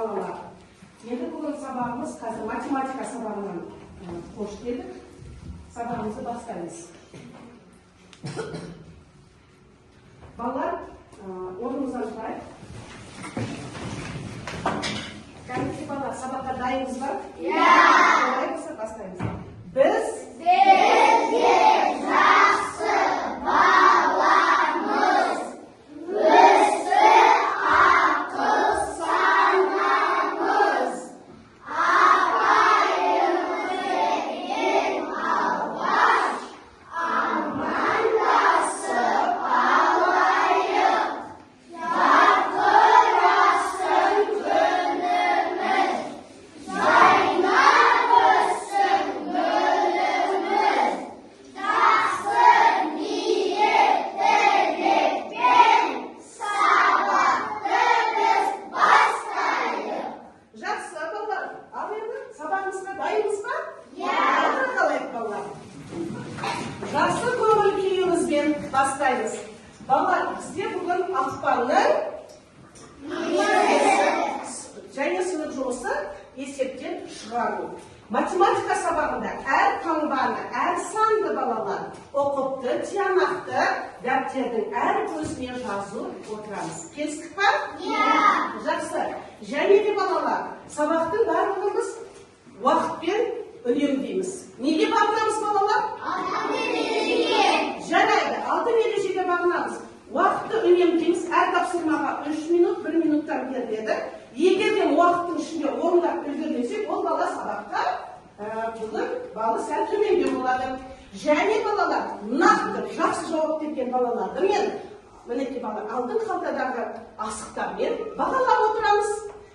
балалар. Енді бүгін сабағымыз қазір математика сабағынан қош келдік. Сабағымызды бастаймыз. Балалар, орнымыздан тұрайық. Кәмітті балалар, сабаққа дайынбыз ба? Иә! Олай болса бастаймыз. Біз жақсы баламыз. Өсі ақыл санамыз. Апайымызды ең алғаш амандасып алайық. Жарқырасын күніміз, жайнап өссін гүліміз. Жақсы ниеттілікпен сабақты біз бастайық. Жақсы балалар, ал енді сабағымызға дайынбыз ба? Иә. Қалайық балалар? Жақсы көңіл күйімізбен бастаймыз. Балалар, бізде бүгін ақпанның және сынып жұмысы есептен шығару. Математика сабағында әр таңбаны, әр санды балалар оқыпты, тиянақты дәптердің әр көзіне жазу отырамыз. Келістік па? Иә. Жақсы. Және де балалар, сабақтың барлығымыз уақытпен үнемдейміз. Неге бағынамыз балалар? Алтын ережеге. Жарайды, алтын ережеге бағынамыз. Уақытты үнемдейміз. Әр тапсырмаға 3 минут, 1 минуттан беріледі. Егер де уақыттың ішінде орындап үлгермесек, ол бала сабаққа бүгін балы сәл төмендеу болады. Және балалар, нақты жақсы жауап берген балаларды мен мінекей балалар алдын қалтадағы асықтармен бағалап отырамыз.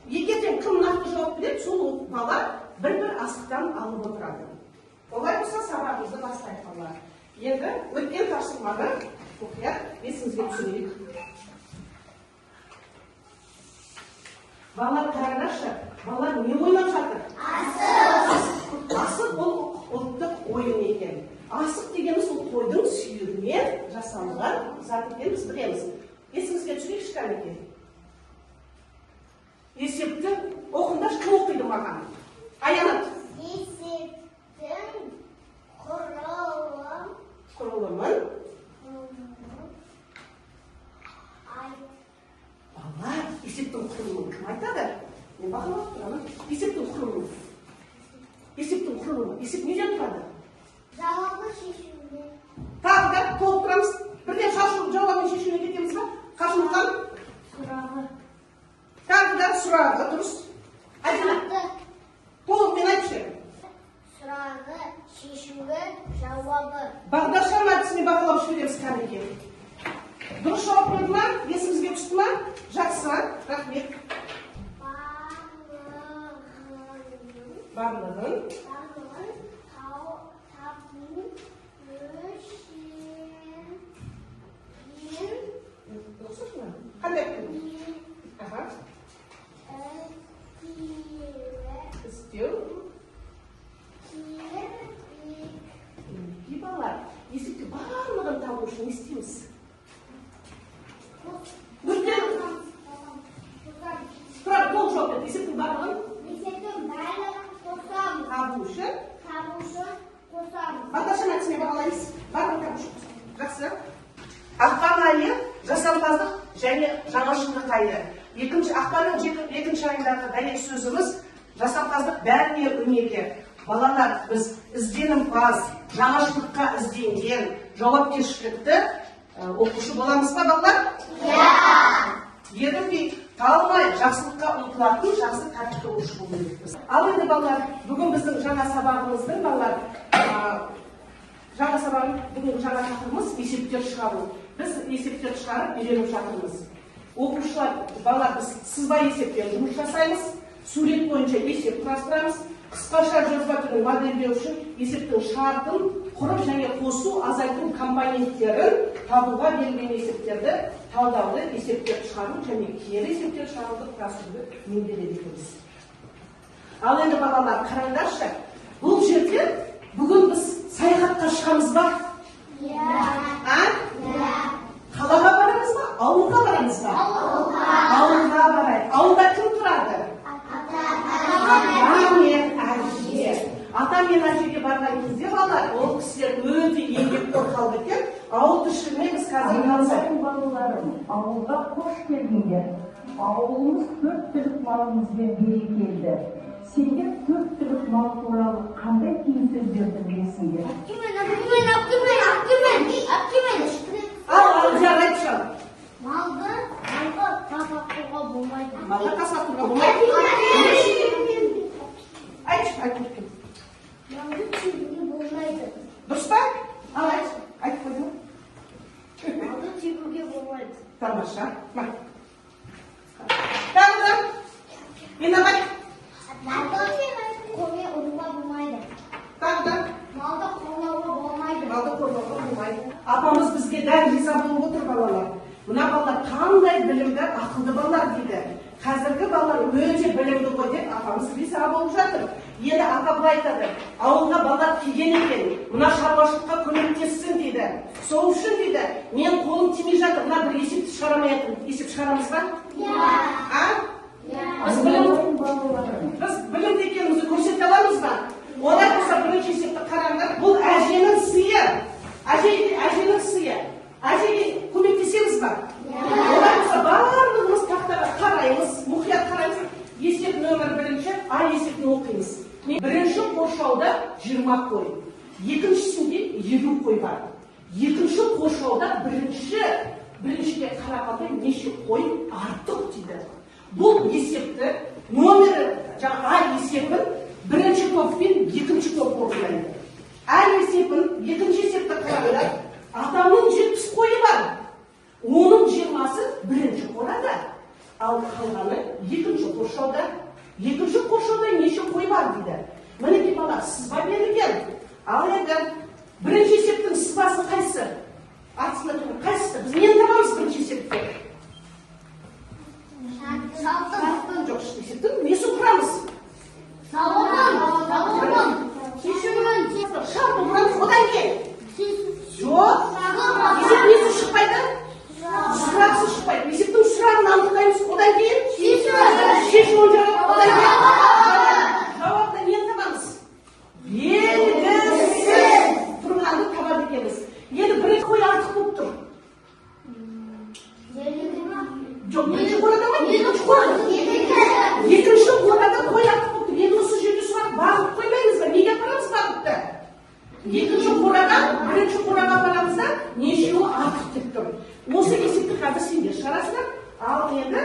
Егер де кім нақты жауап береді, сол бала бір-бір асықтан алып отырады. Олай болса сабағымызды бастайық балалар. Енді өткен тапсырманы оқиық, есімізге түсірейік. Балалар қараңдаршы, балалар не ойнап жатыр? Асық. Асық бұл ұлттық ойын екен. Асық дегеніміз ол қойдың сүйегінен жасалған зат екенін біз білеміз. Есімізге түсірейікші кәнекей. Есептің оқыңдаршы, кім оқиды маған? Аянат. Есептің құрылымын балалар, есептің құрылымын кім айтады? Мен бағалап тұрамын. Есептің құрылымы. Есептің құрылымы. Есеп неден тұрады? Жауабы шешуде. Тағы да толықтырамыз. Бірден жауабын шешуіне кетеміз ба? Қашымхан? Сұрағы. Тағы да сұрағы, дұрыс. Сұрағы. Толықпен айтшы. Сұрағы, шешуі, жауабы. Бағдаршам әдісіне бағалап жібереміз кәнекей. Дұрыс жауап берді ма? Есімізге түсті ма? Жақсы, рахмет. Барлығын табу үшін қандай күн? Істеу балалар, есепте барлығын табу үшін не істейміз? Тұрар, бұл жоқ еді. Есептің барлығын? Есептің барлығын қосамыз. Табу үшін? Табу үшін қосамыз. Бағдаршам әдісіне бағалаймыз. Барлығын табу үшін қосамыз. Жақсы. Ақпан айы жасампаздық және жаңашылдық айы. Ақпанның екінші айындағы дәйек сөзіміз жасампаздық бәріне өнеге. Балалар, біз ізденімпаз, жаңашылдыққа ізденген, жауапкершілікті оқушы боламыз ба балалар? Иә! Ерінбей, талмай, жақсылыққа ұмтылатын жақсы тәртіпті оқушы болуымыз. Ал енді балалар, бүгін біздің жаңа сабағымыздың балалар, бүгінгі жаңа тақырыбымыз есептер шығару. Біз есептер шығарып үйреніп жатырмыз. Оқушылар, балалар, біз сызба есеппен жұмыс жасаймыз, сурет бойынша есеп құрастырамыз. Қысқаша жазба түрін модельдеу үшін есептің шартын құрып және қосу, азайту компоненттерін табуға берілген есептерді талдауды, есептер шығару және кері есептер шығаруды құрастыруды меңгереді екенбіз. Ал енді балалар, қараңдаршы, бұл жерде бүгін біз саяхатқа шығамыз ба? Иә. Қалаға барамыз ба? Ауылға барамыз ба? Ауылға барайық. Ауылда кім тұрады? ата мен әжеге барған кезде балалар, ол кісілер өте еңбекқор халық екен. Ауыл тіршілігіне біз қазір Менің балаларым, ауылға қош келдіңдер. Ауылымыз 4 түлік малымызбен берекелді. Сендер 4 түлік мал туралы қандай түйін сөздерді білесіңдер? Ал, жарайды. Малды тасаттыруға болмайды. Малды тасаттыруға болмайды. Айтып кеткен. Малды тебуге болмайды. Дұрыс па? Ал, айтып қойдың. Малды тебуге болмайды. Тамаша. Тағы да. Инабай. Малды қоме ұруға болмайды. Тағы да. Малды қорлауға болмайды. Малды қорлауға болмайды. Апамыз бізге дәл риза болып отыр балалар. Мына балалар қандай білімді, ақылды балалар дейді. Қазіргі балалар өте білімді ғой деп апамыз риза болып жатыр. Енді апа былай айтады, ауылға балалар келген екен, мына шаруашылыққа көмектессін дейді. Сол үшін дейді, мен қолым тимей жатыр, мына бір есепті шығарамай есеп шығарамыз ба? Біз білімді екенімізді көрсете аламыз ба? Олар болса бірінші есепті қараңдар, бұл әженің сыйы. Әженің сыйы. Әжеге көмектесеміз ба? Олар болса барлығымыз тақтаға қараймыз, мұқият қараймыз. Есеп нөмір бірінші, есепін оқимыз. Бірінші қоршауда 20 қой, екіншісінде 50 қой бар. Екінші қоршауда біріншіге қарағанда неше қой артық дейді. Бұл есепті номері, есебін бірінші топпен екінші топ орындайды. Есебін екінші есепті қарағанда атамның 70 қойы бар. Оның 20-сы бірінші қорада, ал қалғаны екінші қоршауда. Екінші қоршауда неше қой бар дейді. Мінеки бала сызба берілген. Ал енді бірінші есептің сызбасы қайсы? Артысында тұрған қайсысы? Біз нені табамыз бірінші есепте? Шарттан жоқ, есептің несін құрамыз? Шарты құрамыз, одан кейін? Жоқ. Есеп несі шықпайды? Сұрақсы шықпайды. Есептің сұрағын анықтаймыз, одан кейін? Шешімін жауап, одан кейін? Жауапты нені табамыз? Белгісіз. Тұрғанды табады екенбіз. Енді бірінші қой артық болып тұр. Жоқ, бірінші қорада ма? Екінші қорада. Екінші қорада қой артық болып тұр. Енді осы жерде сұрақ бағып қоймаймыз ба? Неге апарамыз бағыпты? Екінші қорадан бірінші қораға барамызда нешеуі артық деп тұр. Осы есепті қазір сендер шығарасыңдар. Ал енді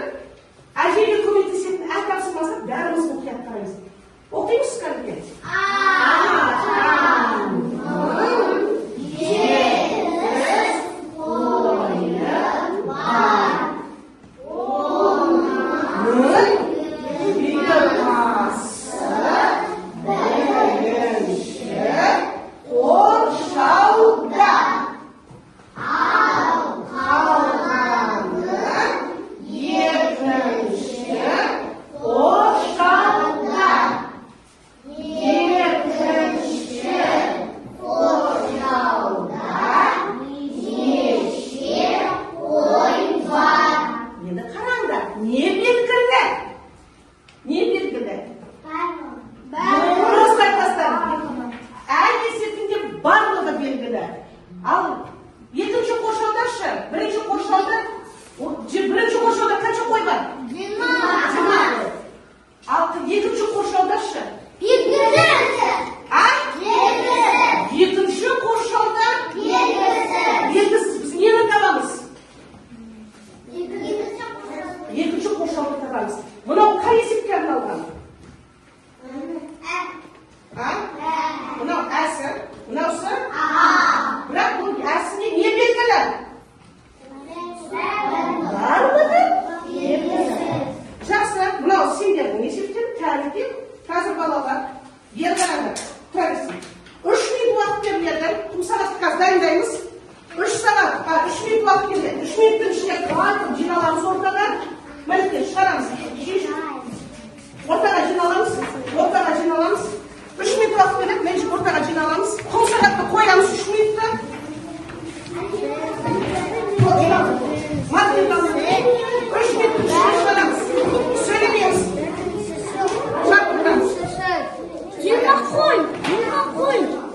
әжеге көмектесетін тапсырмасын бәріміз мұқият қараймыз. Оқимыз кәдімгі. Yeah.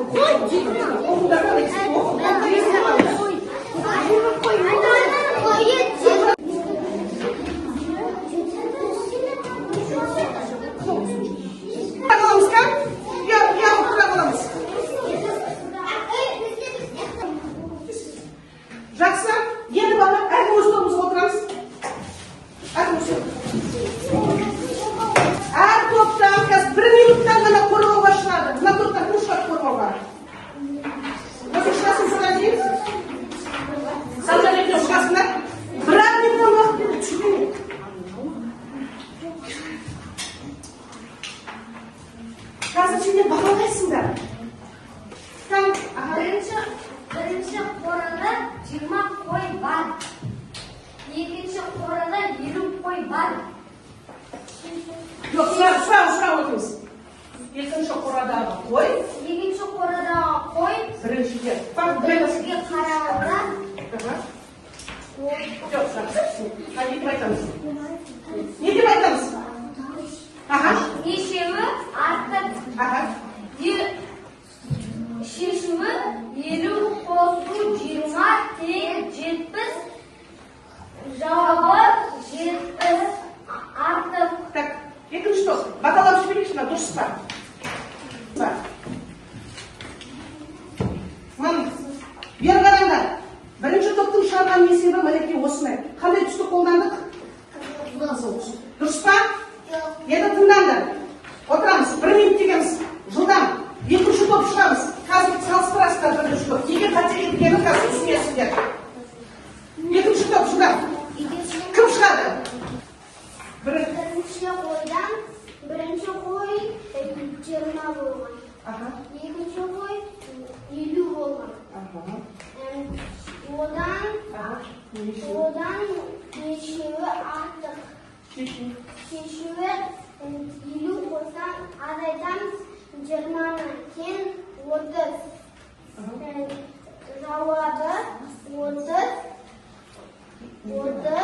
Okulda kalırız. Okulda kalırız. Alalımız kan? Ya alalımız. Жақсы, енді бала әркім өз тобымызға отырамыз. Әркім өз әр топтан қазір 1 минуттан ғана қорғауға шығады. Мына топтан кім шығады қорғауға? Осы шығасын содан дейін? Салжан екеуі шығасыңдар. 1 минуттан уақыт берді, түсінбеймін. Қазір сендер бағалайсыңдар. Birinchi qo'rada 20 qo'y bor. Ikkinchi qo'rada 20 qo'y bor. Жоқ, сұрап отырмыз. Екінші қорадағы қой. Ikkinchi qo'raдағы qo'y Біріншіге. birinchiga qaraganda Жоқ, жақсы. Не деп айтамыз? Не деп айтамыз? Аха. nechimi артық Аха. шешімі 50 қосу 20 тең 70. Жауабы 70 артық. Так, екінші топ. Бақалап жіберейікші ма? Дұрыс па? Мына, бері қараңдар. Бірінші топтың шығарған есебі мінекей осындай. Қандай түсті қолдандық? Дұрыс па? Енді тыңдаңдар. Отырамыз. 1 минут дегеніміз. Жылдам. Екінші топ шығамыз. Қазір салыстырасыздар бірінші топ. Неге қате кеткенін қазір түсінесіздер. Екінші топ жылдам. Кім шығады? Birinchi qo'ydan birinchi qo'y 20 bo'lgan. Ikkinchi qo'y 50 bo'lgan. Odan nechimi артық. Nechimi 50 bo'lsa, azaytamiz 20 keyin 30. Javobi 30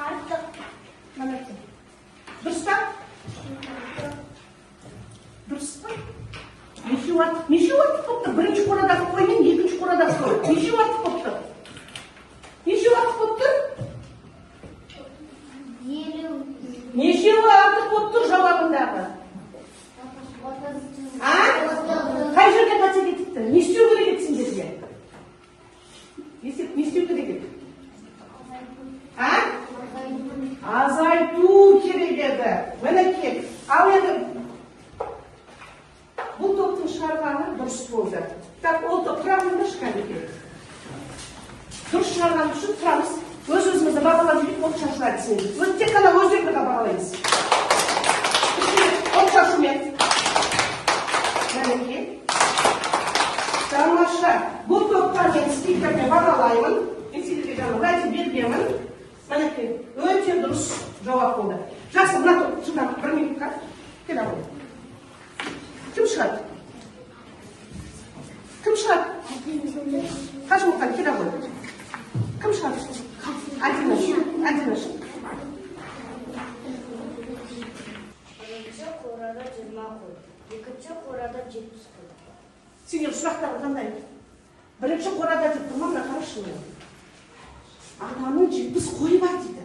артық. Дұрыс па? Дұрыс па? Неше уақыт болыпты? Бірінші қорадағы қой мен екінші қорадағы қой. Неше уақыт болыпты? Неше уақыт болыпты? Неше уақыт болыпты жауабындағы? Қай жерге қате кетіпті? Не істеу керек еді сендерге? Не істеу керек еді? Азайту керек еді. Мінекей. Ал енді бұл топтың шығарғаны дұрыс болды. Так, ол топ правильно шығады екен. Дұрыс шығарған үшін тұрамыз. Өз-өзімізді бағалап жүріп, от шашылады сендер. Тек қана өздеріңізді бағалаймыз. От шашумен. Мінекей. Тамаша. Бұл топқа мен стикермен бағалаймын. Мен сендерге жаңа уәде бергенмін. Мінекей. Өте дұрыс жауап болды. Жақсы, мына топ жылдам 1 минутқа. Келе ғой. Кім шығады? Кім шығады? Қажымұқан, келе ғой. Кім шығады? Адина шын. Birinchi qo'rada 20 qo'y. Ikkinchi qo'rada 70 qo'y. Сендер сұрақтары қандай? Бірінші қорада деп тұрман, мына қарашы. Адамның 70 қойы бар дейді.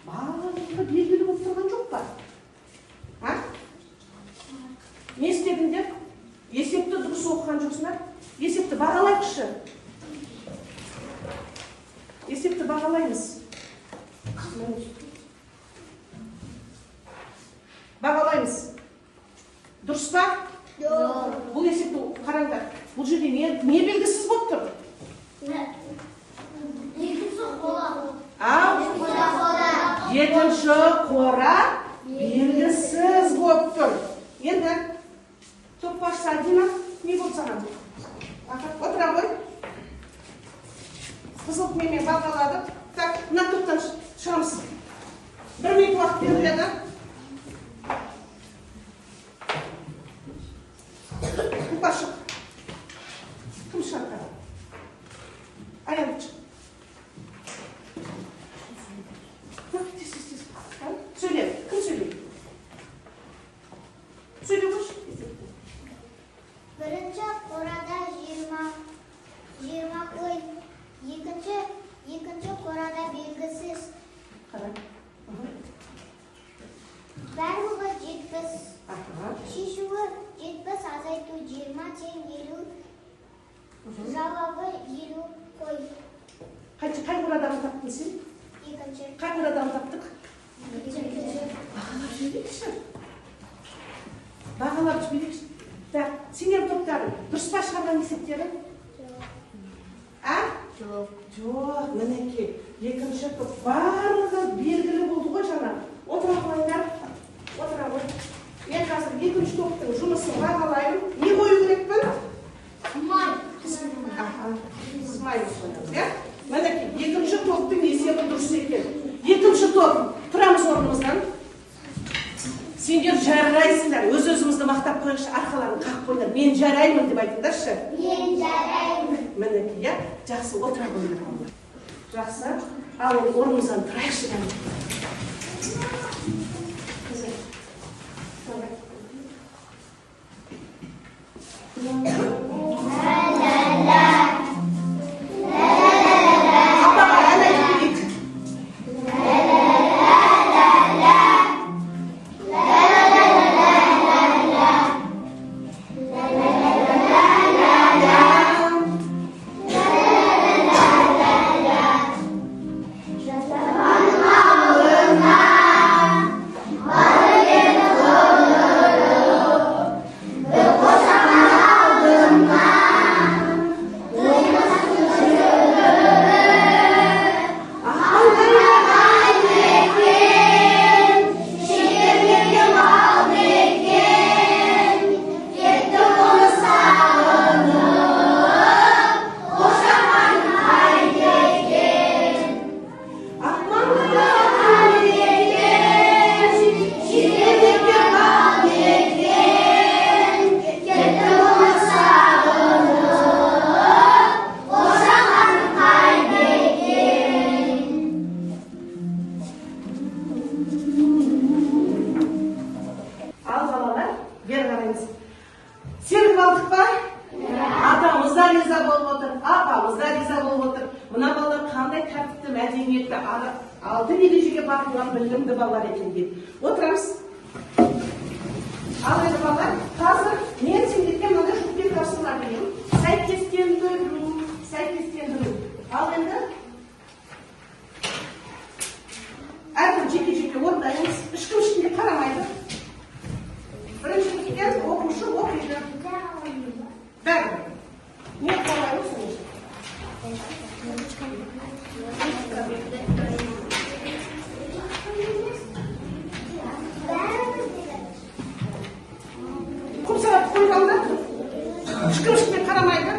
Барлығы белгілі болып тұрған жоқ па? Не істедіңдер? Есепті дұрыс оқыған жоқсыңдар? Есепті бағалайықшы. Есепті бағалаймыз. Бағалаймыз. Дұрыс па? Бұл есепті қараңдар. Бұл жерде не белгісіз болып тұр? Жетінші қора белгісіз болып тұр. Енді топ басшысы Адина не болды саған? Отыра ғой. Қызыл немен бағаладық. Так, мына топтан шығамыз. 1 минут уақыт беріледі. Басшы. Кім шығады? Аян шық. Söyle, kim söylüyor? Söyle boş. Birinchi тең елу, жауабы елу қой. Қай қорадан таптың сен? Екінші. Қай қорадан таптық? Екінші. Бағалап жіберейікші. Бағалап жіберейікші. Так, сенен топтарың, дұрыс па шығарған есептерің? А? Жоқ. Жоқ, мінекей. Екінші топ барлығы белгілі болды ғой жаңа. Отыра қойыңдар. Отыра қой. Мен қазір екінші топтың жұмысын бағалаймын. Не қою керекпін? Смай. Смайлы қоямыз, иә? Мінекей, екінші топтың есебі дұрыс екен. Екінші топ, тұрамыз орнымыздан. Сендер жарайсыңдар, өз-өзімізді мақтап қойыңызшы, арқаларын қақып қойыңдар. Мен жараймын деп айтыңдаршы. Мен жараймын. Мінекей, иә? Жақсы, отыра қойыңдар. Жақсы. Ал орнымыздан тұрайықшы. Сеніп алдық па? Атамыз да риза болып отыр, апамыз да риза болып отыр. Мына балалар қандай тәртіпті, мәдениетті, алты ережеге бағынған білімді балалар екен дейді. Отырамыз. Ал енді балалар, қазір мен сендерге мынандай жүктеп тапсырма беремін. Сәйкестендіру. Ал енді әркім жеке-жеке орындаймыз. Ешкім ешкімге қарамайды. Бірінші біткен оқушы оқиды. Бәрі. Не қалай осыңыз? Көп сағат қойғанда ешкім ешкімге қарамайды.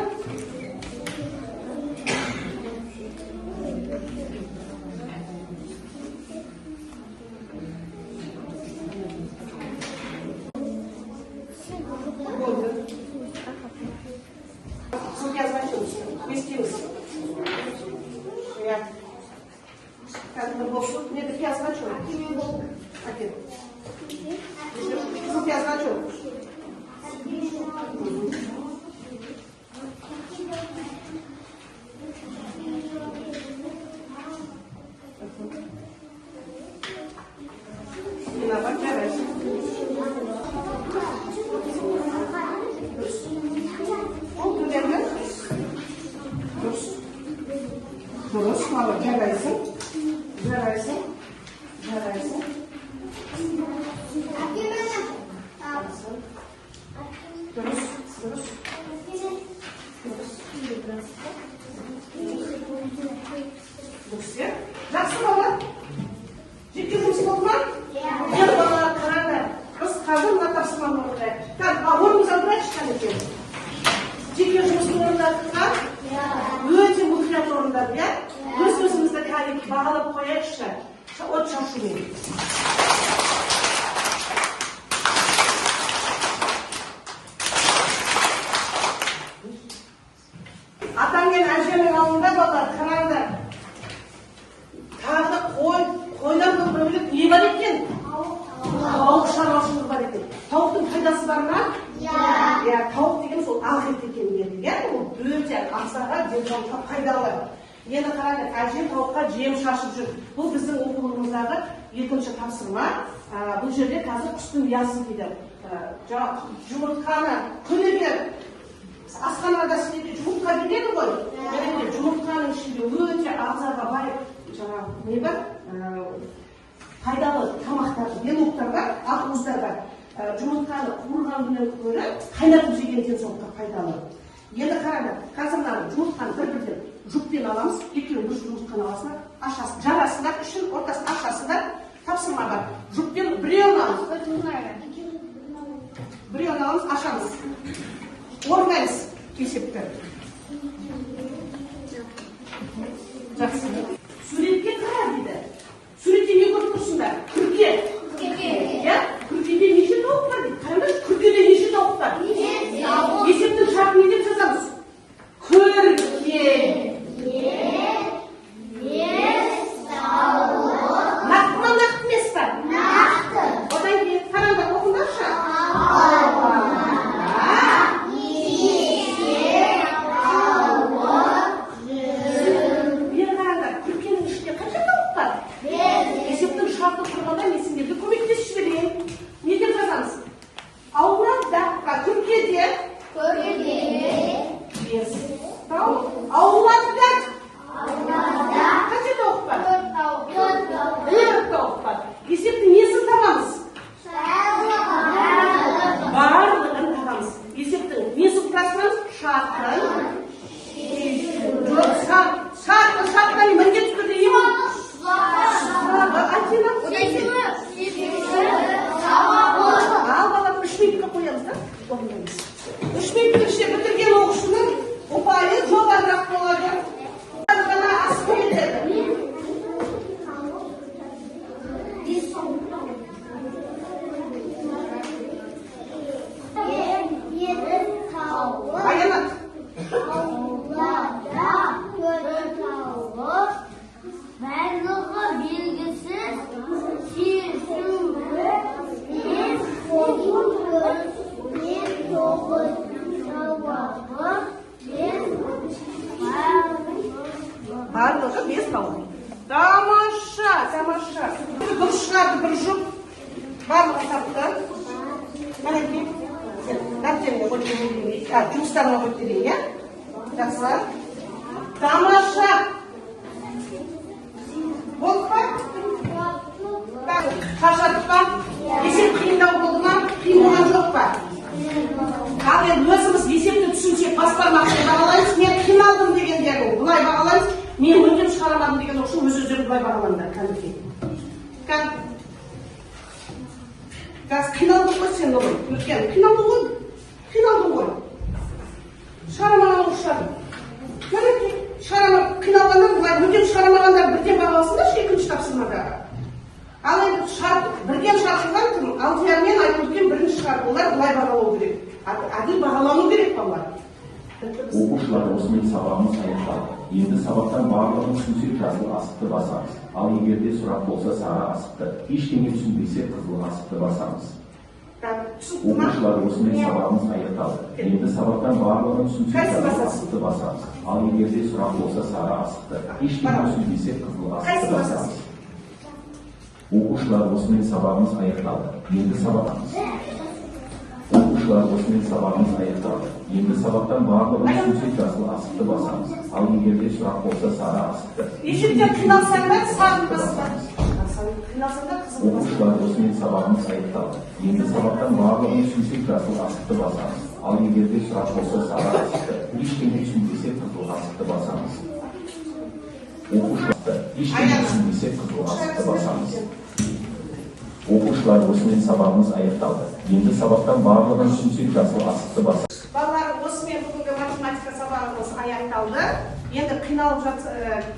Я значу, вместилась. Как бы был суд, мне так я значу. Один. Суд я значу. Виноват, жарайся. Дұрыс, мама, жарайсың. Дұрыс. Жақсы бала. Жеке жұмыс болды ма? Енді балалар қараңдар. Біз қазір мына тапсырманы орындайық. Орнымыздан тұрайықшы кәнекей. Жеке жұмысты орындадық. Өте мұқият орындады, иә? Өз-өзімізді кәдімгі бағалап қояйықшы. От шашумен. Атам мен әжемнің алдында балалар, қараңдар. Тағы қойдан бөлек не бар екен? Тауық шаруашылығы бар екен. Тауықтың пайдасы бар ма? Иә, тауық деген сол ақ ет екен деді. Иә, ол өте ағзаға денсаулыққа пайдалы. Енді қараңдар, әжем тауыққа жем шашып жүр. Бұл біздің оқулығымыздағы екінші тапсырма. Бұл жерде қазір құстың ұясы дейді. Жұмыртқаны күніге ауруханада сіздерге жұмыртқа береді ғой. Және жұмыртқаның ішінде өте ағзаға бай жаңағы не бар? Пайдалы тамақтар, белоктар бар, ақуыздар бар. Жұмыртқаны қуырған күннен гөрі қайнатып жеген денсаулыққа пайдалы. Енді қараңдар, қазір мына жұмыртқаны бір-бірден жұппен аламыз, екеуін бір жұмыртқаны аласыңдар, ашасың, жарасыңдар, ішін ортасын ашасыңдар, тапсырма бар. Жұппен біреуін аламыз. Біреуін аламыз, ашамыз. Орнаймыз есепті. Жақсы. Суретке қара дейді. Суретте не көріп тұрсыңдар? Күрке. Иә? Күркеде неше тауық бар дейді. Қараңдаршы, күркеде неше тауық бар? Есептің шартын не деп жазамыз? Күрке. Нақты ма, нақты емес па? Нақты. Одан кейін қараңдар, оқыңдаршы. Бері қараңдар, күркенің ішінде қанша тауық бар? Есептің шарты тұрғанда мен сендерге көмектесіп жіберейін. Не деп жазамыз? Ауладаққа күркеде бес тауық. Аулада қанша тауық бар? Төрт тауық бар. Есептің несін табамыз? Барлығын табамыз. Есептің несін құрастырамыз? Шартын. Шартын міндетті түрде ема? Ал балам 3 минутқа қоямыз да? 3 минуттың ішінде бітірген оқушының ұпайы жоғарырақ болады. Ғана асып кетеді. Аянат. Барлығы белгісіз шешімі Барлығы бес тауық. Тамаша, тамаша. Дұрыс шығарды бір жұп. Барлығы тапты. Мәнеке, дәптеріңе қойып берейін. Жұмыстарыңа қойып берейін, иә? Жақсы. Тамаша. Болды па? Шаршадық па? Есеп қиындау болды ма? Қиын болған жоқ па? Ал енді өзіміз есепті түсінсек, бас бармақпен бағалаймыз. Мен қиналдым дегендерін бұлай бағалаймыз. Мен мүлдем шығарамадым деген оқушым өз-өздерін бұлай бағалаңдар. Кәнекей. Қазір қиналдың ғой сен олай. Өткен қиналдың ғой. Қиналдың ғой. Шығарамаған оқушылар. Кәнекей. Қиналғандар бұлай мүлдем шығарамағандар бірден бағаласындар екінші тапсырмада. Ал енді бірден шақырған кім? Алдиярмен айтылған бірінші шығар. Олар бұлай бағалау керек. Әділ бағалану керек балалар. Оқушылар, осымен сабағымыз аяқталды. Енді сабақтан барлығын түсінсек жасыл асықты басамыз. Ал егер де сұрақ болса сары асықты, ештеңе түсінбесе қызыл асықты басамыз. Оқушылар, осымен сабағымыз аяқталды. Енді сабақтан барлығын түсінсек жасыл асықты басамыз. Ал егер де сұрақ болса сары асықты, ештеңе түсінбесе қызыл асықты басамыз. Оқушылар, осымен сабағымыз аяқталды. Енді сабағымыз. Оқушылар, осымен сабағымыз аяқталды. Енді сабақтан барлығын түсінсек жасыл асықты басамыз. Ал егер де сұрақ болса сары асықты. Есептен қиналсаңдар сарын басамыз. Оқушылар, осымен сабағымыз аяқталды. Енді сабақтан барлығын түсінсек жасыл асықты басамыз. Ал егер де сұрақ болса сары асықты. Ештеңе түсінбесе қызыл асықты басамыз. Оқушылар, ештеңе түсінбесе қызыл асықты басамыз. Оқушылар, осымен сабағымыз аяқталды. Енді сабақтан барлығын түсінсек жасыл асықты басамыз. Балалар, осымен бүгінгі математика сабағымыз аяқталды. Енді қиналып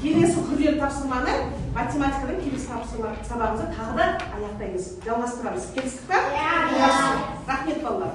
келесі күрделі тапсырманы математикадан келесі сабағымызды тағы да аяқтаймыз. Жалғастырамыз. Келістік пе? Рахмет балалар.